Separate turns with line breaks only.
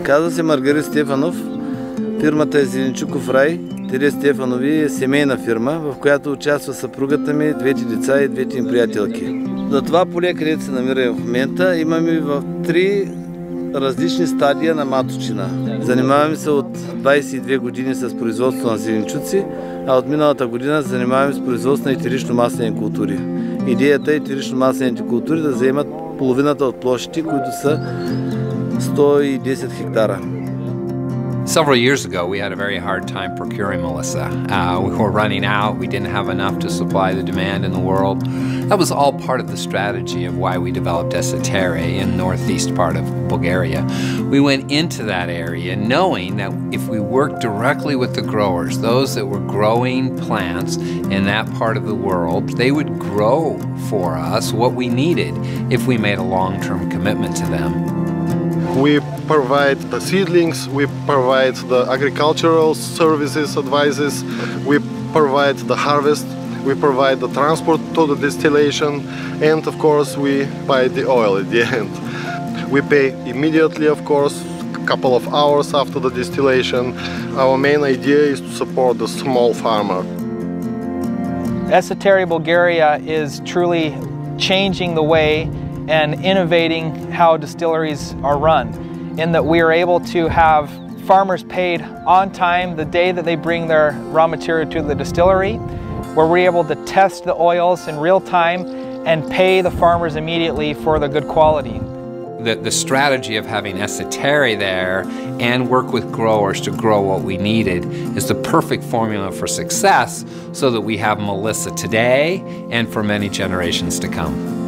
Казва се Маргарит Стефанов. Фирмата е Зеленчуков рай. Тере Стефанови е семейна фирма, в която участва съпругата ми, двете деца и двете им приятелки. На това поле, където се намираме в момента, имаме в 3 различни стадия на маточина. Занимаваме се от 22 години с производство на зеленчуци, а от миналата година се занимаваме с производство на етерично-маслени култури. Идеята е етерично-маслените култури да заемат половината от площите, които са 110 хектара.
Several years ago, we had a very hard time procuring melissa. We were running out. We didn't have enough to supply the demand in the world. That was all part of the strategy of why we developed Esotere in northeast part of Bulgaria. We went into that area knowing that if we worked directly with the growers, those that were growing plants in that part of the world, they would grow for us what we needed if we made a long-term commitment to them.
We provide the seedlings, we provide the agricultural services, advices, we provide the harvest, we provide the transport to the distillation, and of course we buy the oil at the end. We pay immediately, of course, a couple of hours after the distillation. Our main idea is to support the small farmer.
Esotere Bulgaria is truly changing the way and innovating how distilleries are run, in that we are able to have farmers paid on time the day that they bring their raw material to the distillery, where we're able to test the oils in real time and pay the farmers immediately for the good quality.
The strategy of having Esotere there and work with growers to grow what we needed is the perfect formula for success so that we have melissa today and for many generations to come.